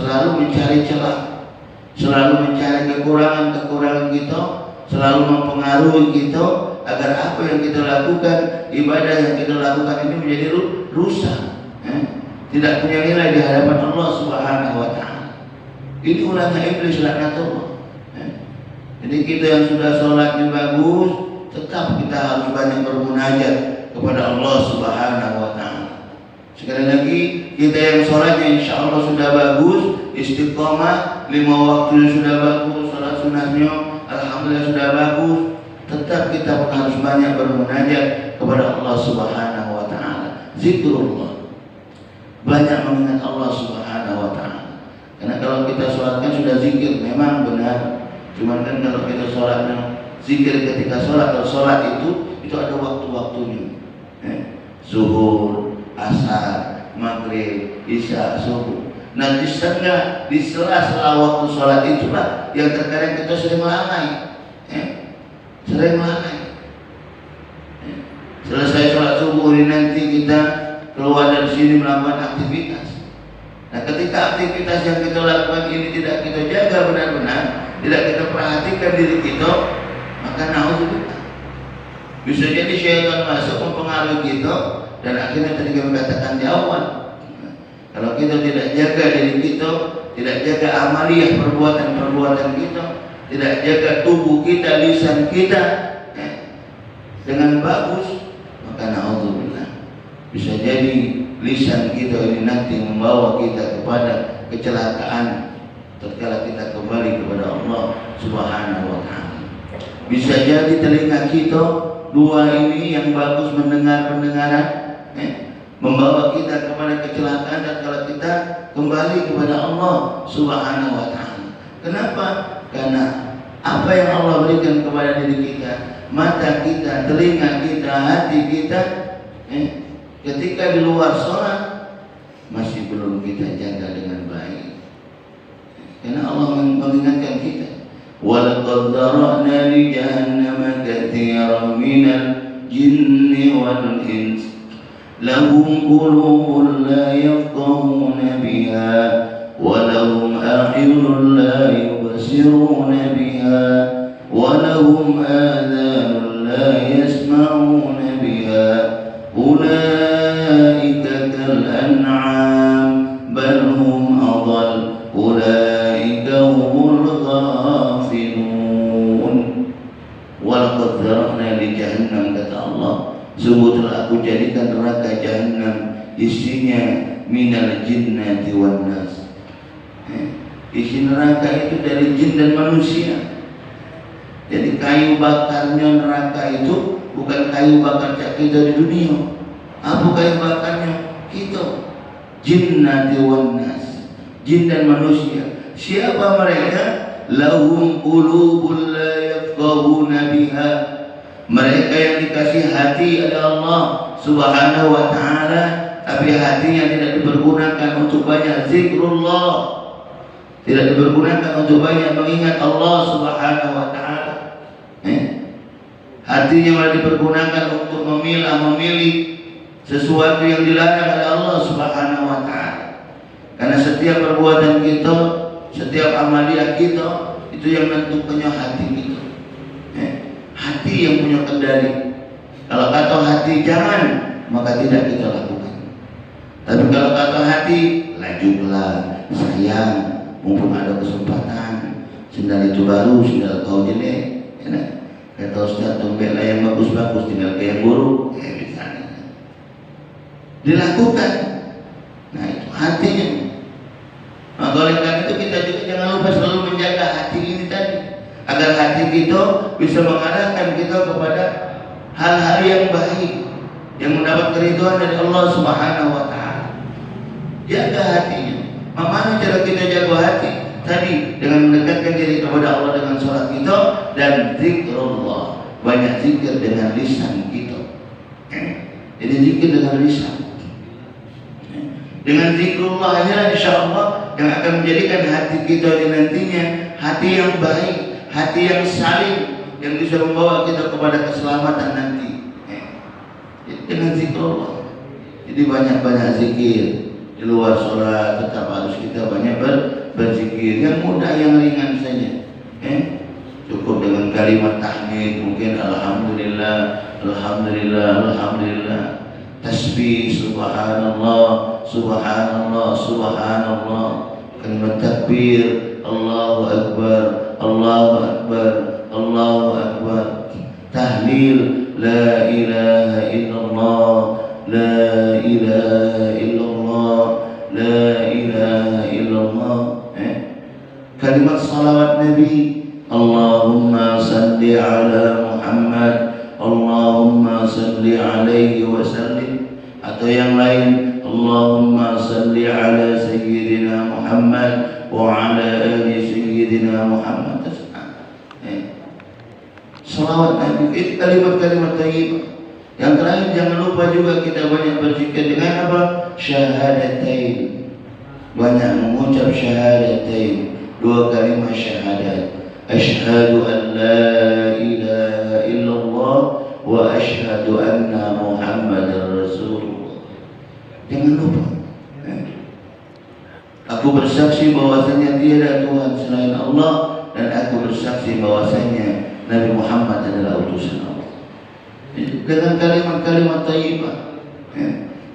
selalu mencari celah, selalu mencari kekurangan-kekurangan kita, selalu mempengaruhi kita agar apa yang kita lakukan, ibadah yang kita lakukan ini menjadi rusak, tidak punya nilai di hadapan Allah Subhanahu wa Ta'ala. Ini ulama iblis laknatullah. Jadi kita yang sudah sholatnya bagus, tetap kita harus banyak bermunajat kepada Allah Subhanahu wa Ta'ala. Sekali lagi, kita yang sholatnya insya Allah sudah bagus, istiqomah, 5 waktunya sudah bagus, sholat sunatnya alhamdulillah sudah bagus, tetap kita pun harus banyak bermunajat kepada Allah Subhanahu wa Ta'ala. Zikrullah, banyak mengingat Allah Subhanahu wa Ta'ala. Karena kalau kita sholatkan sudah zikir, memang benar. Cuman kan kalau kita sholatnya zikir ketika sholat, atau sholat itu ada waktu-waktunya. Zuhur, asar, maghrib, isya, subuh. Nah di sela-sela waktu sholat itulah yang terkadang kita sering lalai. Selesai sholat subuh ini nanti kita keluar dari sini melakukan aktivitas. Nah ketika aktivitas yang kita lakukan ini tidak kita jaga benar-benar, tidak kita perhatikan diri kita, maka naudzubillah, bisa jadi syaitan masuk mempengaruhi kita, dan akhirnya tadi kami katakan di awal, kalau kita tidak jaga diri kita, tidak jaga amaliyah perbuatan-perbuatan kita, tidak jaga tubuh kita, lisan kita dengan bagus, maka naudzubillah, bisa jadi lisan kita ini nanti membawa kita kepada kecelakaan tatkala kita kembali kepada Allah Subhanahu wa Ta'ala. Bisa jadi telinga kita dua ini yang bagus mendengar pendengaran, membawa kita kepada kecelakaan tatkala kita kembali kepada Allah Subhanahu wa Ta'ala. Kenapa? Karena apa yang Allah berikan kepada diri kita, mata kita, telinga kita, hati kita, ketika di luar sholat masih belum kita jaga dengan baik. Karena Allah mengingatkan kita, وَلَقَدْ ذَرَأْنَا لِجَهَنَّمَ كَثِيرًا مِنَ الْجِنِّ وَالْإِنسِ لَهُمْ قُلُوبٌ لَا يَفْقَهُونَ بِهَا وَلَهُمْ أَعْيُنٌ لَا يُبْصِرُونَ بِهَا وَلَهُمْ آذَانٌ لَا يَسْمَعُونَ بِهَا أُولَئِكَ كَالْأَنْعَامِ بَلْ هُمْ أَضَلُّ أُولَئِكَ هُمُ الْغَافِلُونَ. وَلَقَدْ ذَرَأْنَا لِجَهَنَّمَ, kata Allah, sungguh telah aku jadikan neraka Jahannam isinya minal jinnati wan nas. Isi neraka itu dari jin dan manusia. Jadi kayu bakarnya neraka itu bukan kayu bakar kita di dunia. Apa kayu bakarnya? Kita, jinnati wan nas, jin dan manusia. Siapa mereka? Lahum qulubun la yafqahuna biha. Mereka yang dikasih hati oleh Allah Subhanahu wa Ta'ala, tapi hatinya tidak dipergunakan untuk banyak zikrullah, tidak dipergunakan untuk banyak mengingat Allah Subhanahu wa Ta'ala. Hatinya malah dipergunakan untuk memilih sesuatu yang dilarang oleh Allah Subhanahu wa Ta'ala. Karena setiap perbuatan kita, setiap amaliyah kita, itu yang menentukannya hati kita. Hati yang punya kendali. Kalau kata hati jangan, maka tidak kita lakukan. Tapi kalau kata hati, lajulah, sayang, mumpung ada kesempatan, sendal itu baru, sendal kau jelek, kata Ustaz, tombeklah yang bagus-bagus, tinggal ke yang buruk, misalnya dilakukan. Nah itu hatinya. Maka oleh karena itu kita juga jangan lupa selalu menjaga hati ini tadi, agar hati kita bisa mengarahkan kita kepada hal-hal yang baik, yang mendapat keridhaan dari Allah Subhanahu wa Ta'ala. Jaga hatinya. Bagaimana cara kita jaga hati? Tadi dengan mendekatkan diri kepada Allah dengan sholat kita dan zikrullah, banyak zikir dengan lisan kita. Jadi zikir dengan lisan. Dengan zikrullah inilah insyaallah yang akan menjadikan hati kita di nantinya hati yang baik, hati yang saling, yang bisa membawa kita kepada keselamatan nanti. Dengan zikrullah. Jadi banyak-banyak zikir. Di luar sholat tetap harus kita banyak berzikir yang mudah, yang ringan saja. Cukup dengan kalimat tahmid, mungkin alhamdulillah, alhamdulillah, alhamdulillah. Tasbih subhanallah, subhanallah, subhanallah. Kalimat takbir, Allahu akbar, Allahu akbar, Allahu akbar. Tahlil, la ilaha illallah, la ilaha illallah, la ilaha illallah. Kalimat salawat Nabi, Allahumma salli ala Muhammad, Allahumma salli alaihi wasallim. Atau yang lain, Allahumma salli ala Sayyidina Muhammad wa ala ali Sayyidina Muhammad. Salawat Nabi, itu kalimat-kalimat thayyibah. Yang terakhir, jangan lupa juga kita banyak berzikir dengan apa? Syahadatain. Banyak mengucap syahadatain, 2 kalimat syahadat. Asyhadu an la ilaha illallah wa asyhadu anna Muhammadar Rasulullah. Jangan lupa. Aku bersaksi bahwasanya tiada Tuhan selain Allah, dan aku bersaksi bahwasanya Nabi Muhammad adalah utusan Allah. Dengan kalimat-kalimat thayyibah,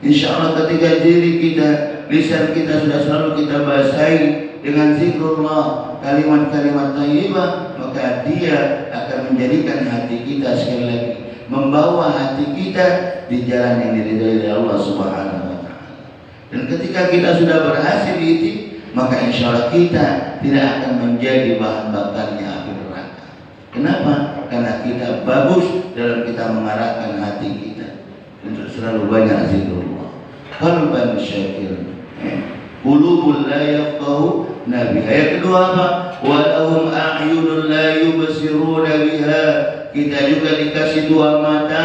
insyaallah ketika diri kita, lisan kita sudah selalu kita basahi dengan zikrullah, kalimat-kalimat thayyibah, maka dia akan menjadikan hati kita sekali lagi, membawa hati kita di jalan yang diridhai oleh Allah Subhanahu wa taala. Dan ketika kita sudah berhasil itu, maka insyaallah kita tidak akan menjadi bahan bakarnya api neraka. Kenapa? Karena kita bagus dalam kita mengarahkan hati kita untuk selalu banyak zikrullah. Qalban syakir, qulubul la yafqahu nabi. Ayat kedua apa? Walahum a'yunun la yubsiruna biha. Kita juga dikasih 2 mata.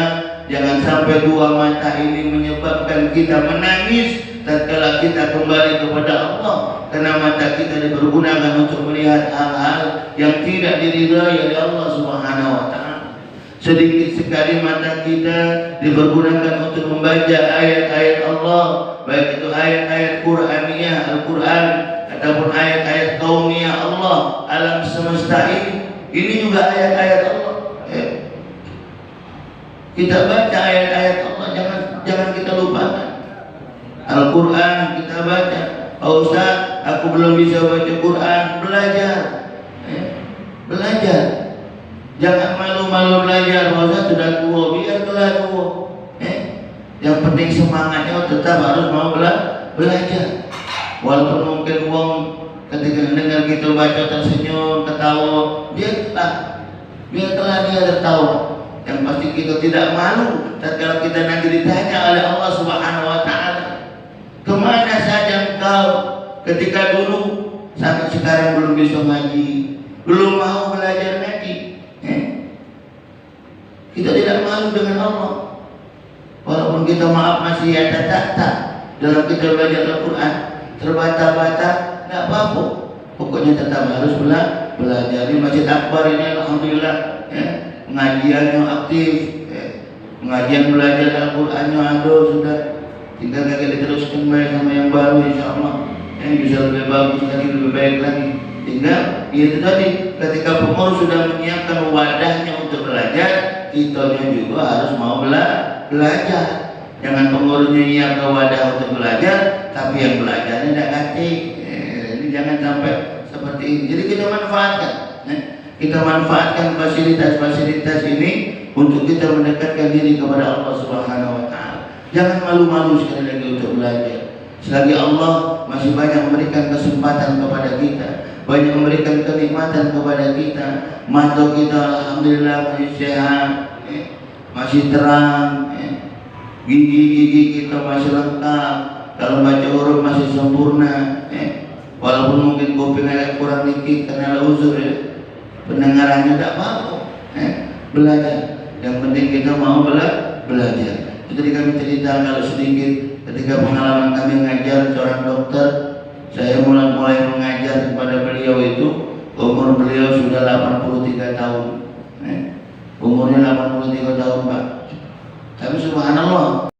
Jangan sampai 2 mata ini menyebabkan kita menangis tatkala kita kembali kepada Allah, karena mata kita dipergunakan untuk melihat hal-hal yang tidak diridhai oleh Allah Subhanahu wa taala. Sedikit sekali mata kita dipergunakan untuk membaca ayat-ayat Allah, baik itu ayat-ayat Qur'aniyah, Al-Qur'an, ataupun ayat-ayat kauniyah Allah, alam semesta ini. Ini juga ayat-ayat Allah. Kita baca ayat-ayat Allah, jangan kita lupakan. Al-Quran kita baca. Oh Ustaz, aku belum bisa baca Quran. Belajar, belajar. Jangan malu-malu belajar. Ustaz sudah tua, biarlah tua. Yang penting semangatnya tetap harus mau belajar. Walaupun mungkin wong ketika mendengar kita baca tersenyum, ketawa, biarlah dia tertawa. Yang pasti kita tidak malu tatkala kita nanti ditanya oleh Allah Subhanahu wa taala, kemana saja engkau ketika dulu sampai sekarang belum bisa ngaji, belum mau belajar ngaji? Kita tidak malu dengan Allah. Walaupun kita maaf masih ada tak dalam kita belajar Al-Quran, terbata-bata, tidak apa-apa. Pokoknya tetap harus belajar. Di Masjid Akbar ini alhamdulillah, pengajiannya aktif, pengajian belajar Al-Qurannya ada sudah. Tinggal lagi diteruskan baik sama yang baru, insyaallah yang bisa lebih bagus lagi, lebih baik lagi. Tinggal itu tadi, ketika pengurus sudah menyiapkan wadahnya untuk belajar, kitanya juga harus mau belajar. Jangan pengurusnya nyiapkan wadah untuk belajar, tapi yang belajarnya tidak ngerti. Ini jangan sampai seperti ini. Jadi kita manfaatkan, kita manfaatkan fasilitas-fasilitas ini untuk kita mendekatkan diri kepada Allah Subhanahu wa taala. Jangan malu-malu sekali lagi untuk belajar. Selagi Allah masih banyak memberikan kesempatan kepada kita, banyak memberikan kenikmatan kepada kita, mata kita alhamdulillah masih sehat, masih terang, gigi-gigi kita masih lengkap, kalau baca huruf masih sempurna, walaupun mungkin kuping agak kurang dikit karena uzur, pendengarannya tidak apa-apa, belajar. Yang penting kita mau belajar. Jadi kami cerita kalau sedikit ketika pengalaman kami mengajar seorang dokter. Saya mulai mengajar kepada beliau itu umur beliau sudah 83 tahun. Umurnya 83 tahun Pak. Tapi subhanallah,